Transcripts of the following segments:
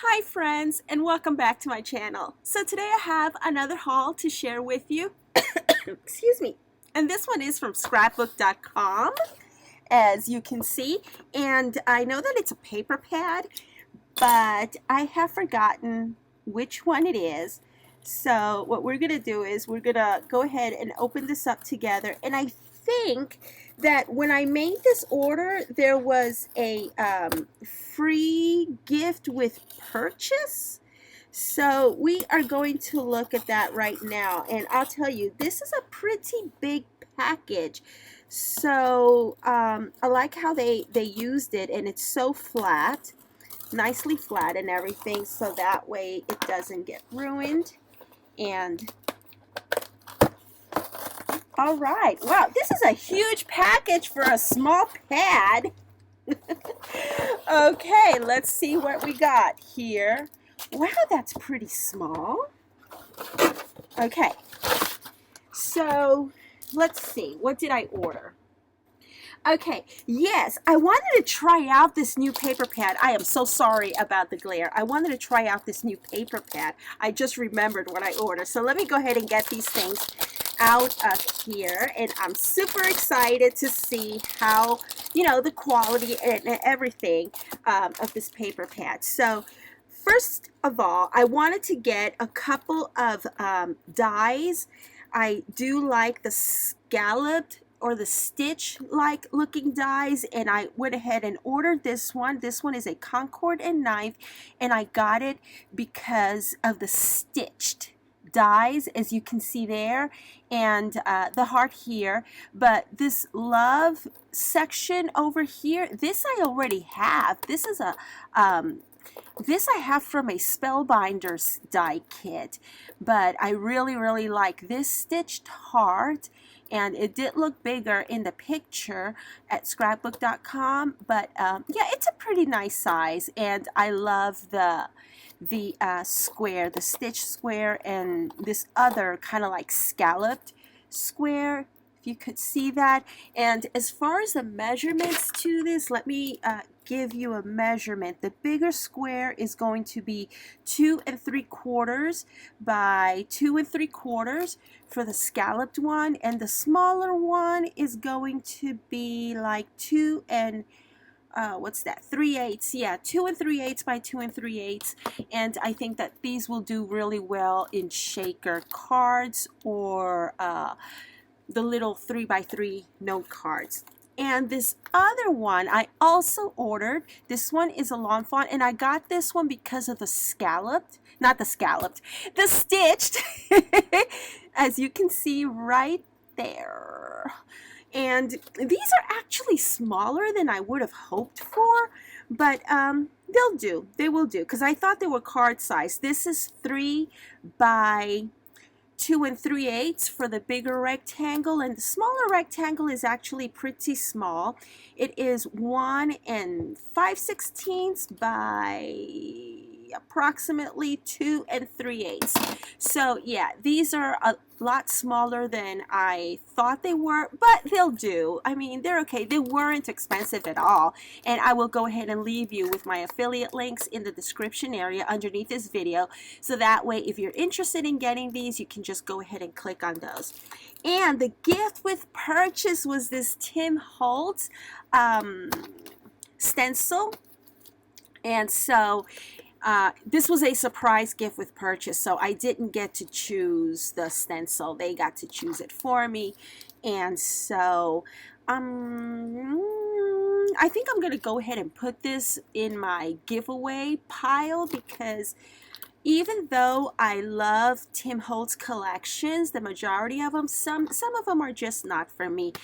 Hi friends, and welcome back to my channel. So today I have another haul to share with you. Excuse me. And this one is from scrapbook.com, as you can see. And I know that it's a paper pad, but I have forgotten which one it is. So what we're going to do is we're going to go ahead and open this up together. And I think that when I made this order, there was a free gift with purchase. So we are going to look at that right now. And I'll tell you, this is a pretty big package. So I like how they used it, and it's so flat, nicely flat and everything, so that way it doesn't get ruined. And all right, wow, this is a huge package for a small pad. Okay, let's see what we got here. Wow, that's pretty small. Okay, so let's see, what did I order? Okay, yes, I wanted to try out this new paper pad. I am so sorry about the glare. I wanted to try out this new paper pad. I just remembered what I ordered. So let me go ahead and get these things out of here. And I'm super excited to see how, the quality and everything of this paper pad. So first of all, I wanted to get a couple of dies. I do like the scalloped or the stitch like looking dies, and I went ahead and ordered this one. This one is a Concord and knife, and I got it because of the stitched dies, as you can see there, and the heart here. But this love section over here, this I already have. This is a this I have from a Spellbinders die kit, but I really like this stitched heart. And it did look bigger in the picture at scrapbook.com, but yeah, it's a pretty nice size, and I love the square, the stitch square, and this other kind of like scalloped square, if you could see that. And as far as the measurements to this, let me give you a measurement. The bigger square is going to be 2 3/4 by 2 3/4 for the scalloped one, and the smaller one is going to be like 2 3/8. Yeah, 2 3/8 by 2 3/8. And I think that these will do really well in shaker cards or the little 3x3 note cards. And this other one I also ordered. This one is a Lawn Fawn, and I got this one because of the scalloped, not the scalloped, the stitched, as you can see right there. And these are actually smaller than I would have hoped for, but they'll do. They will do, because I thought they were card size. This is 3 by 2 3/8 for the bigger rectangle, and the smaller rectangle is actually pretty small. It is 1 5/16 by approximately 2 3/8. So yeah, these are a lot smaller than I thought they were, but they'll do. I mean, they're okay. They weren't expensive at all, and I will go ahead and leave you with my affiliate links in the description area underneath this video, so that way if you're interested in getting these, you can just go ahead and click on those. And the gift with purchase was this Holtz stencil, and so this was a surprise gift with purchase, so I didn't get to choose the stencil. They got to choose it for me. And so I think I'm going to go ahead and put this in my giveaway pile, because even though I love Holtz collections, the majority of them, some of them are just not for me.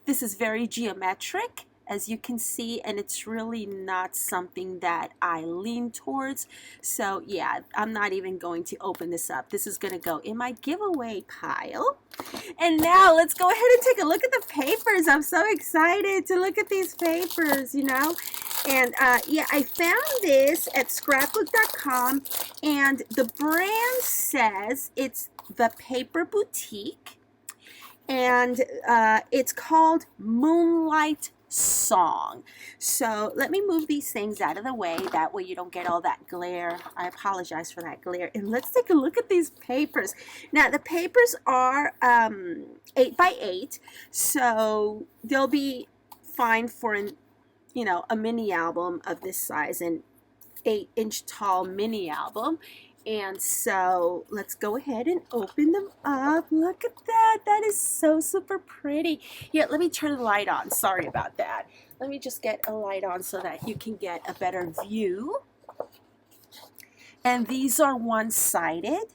This is very geometric, as you can see, and it's really not something that I lean towards. So yeah, I'm not even going to open this up. This is going to go in my giveaway pile. And now let's go ahead and take a look at the papers. I'm so excited to look at these papers, And yeah, I found this at scrapbook.com, and the brand says it's the Paper Boutique, and it's called Moonlight song. So let me move these things out of the way. That way you don't get all that glare. I apologize for that glare. And let's take a look at these papers. Now the papers are 8 by 8, so they'll be fine for a mini album of this size, an 8-inch tall mini album. And so let's go ahead and open them up. Look at that. That is so super pretty. Yeah, let me turn the light on. Sorry about that. Let me just get a light on so that you can get a better view. And these are one-sided.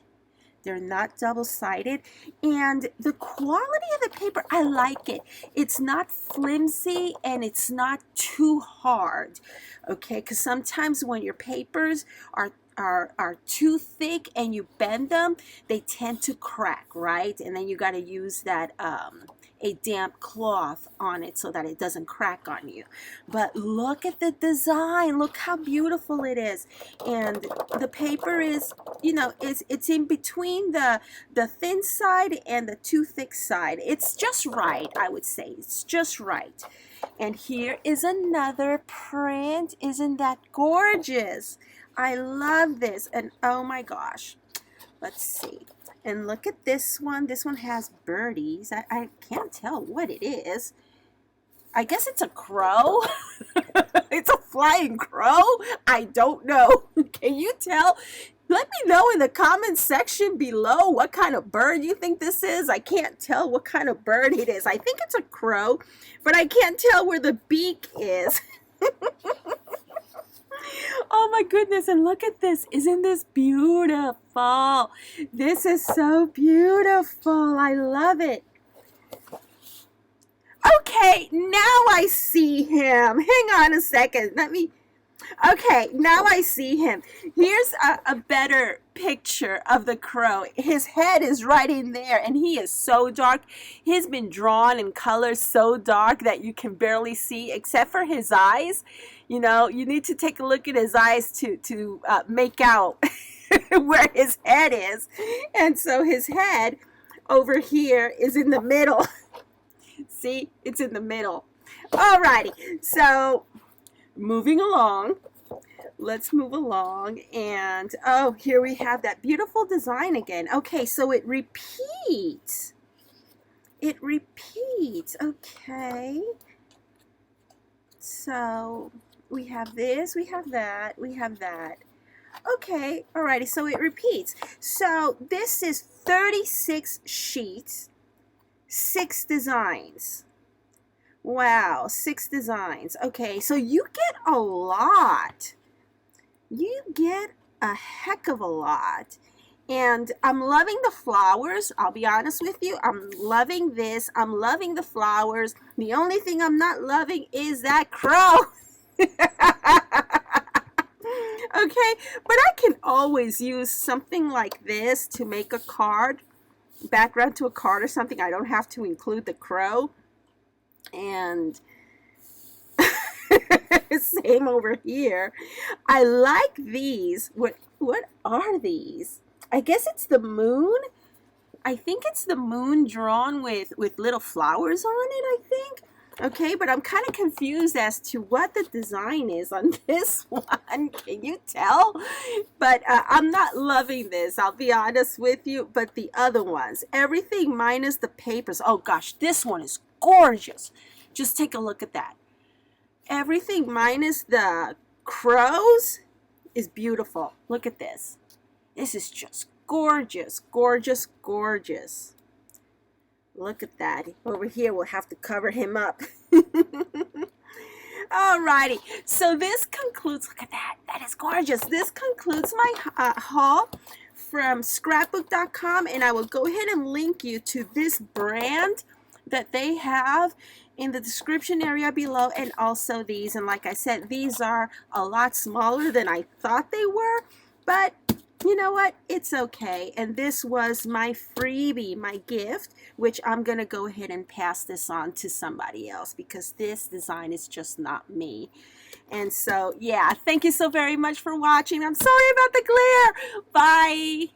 They're not double-sided. And the quality of the paper, I like it. It's not flimsy and it's not too hard. Okay, because sometimes when your papers are too thick and you bend them, they tend to crack, right? And then you got to use that a damp cloth on it so that it doesn't crack on you. But look at the design. Look how beautiful it is. And the paper is, it's in between the thin side and the too thick side. It's just right, I would say. It's just right. And here is another print. Isn't that gorgeous? I love this. And oh my gosh, let's see. And look at this one. This one has birdies. I can't tell what it is. I guess it's a crow. It's a flying crow. I don't know. Can you tell? Let me know in the comments section below what kind of bird you think this is. I can't tell what kind of bird it is. I think it's a crow, but I can't tell where the beak is. Oh my goodness, and look at this. Isn't this beautiful? This is so beautiful. I love it. Okay, now I see him. Hang on a second. Okay, now I see him. Here's a better picture of the crow. His head is right in there, and he is so dark. He's been drawn in colors so dark that you can barely see, except for his eyes. You need to take a look at his eyes to make out where his head is. And so his head over here is in the middle. See, it's in the middle. Alrighty, so moving along. Let's move along. And oh, here we have that beautiful design again. Okay, so it repeats. It repeats. Okay. So we have this, we have that, we have that. Okay, alrighty, so it repeats. So this is 36 sheets, 6 designs. Wow, 6 designs. Okay, so you get a lot. You get a heck of a lot. And I'm loving the flowers. I'll be honest with you. I'm loving this. I'm loving the flowers. The only thing I'm not loving is that crow. Okay, but I can always use something like this to make a card, background to a card or something. I don't have to include the crow. And same over here. I like these. What are these? I guess it's the moon. I think it's the moon drawn with little flowers on it, I think. Okay, but I'm kind of confused as to what the design is on this one. Can you tell? But I'm not loving this, I'll be honest with you. But the other ones, everything minus the papers. Oh gosh, this one is gorgeous. Just take a look at that. Everything minus the crows is beautiful. Look at this. This is just gorgeous, gorgeous, gorgeous. Look at that. Over here, we'll have to cover him up. Alrighty. So this concludes, look at that. That is gorgeous. This concludes my haul from scrapbook.com. And I will go ahead and link you to this brand that they have in the description area below, and also these. And like I said, these are a lot smaller than I thought they were, but you know what? It's okay. And this was my freebie, my gift, which I'm going to go ahead and pass this on to somebody else because this design is just not me. And so, yeah, thank you so very much for watching. I'm sorry about the glare. Bye.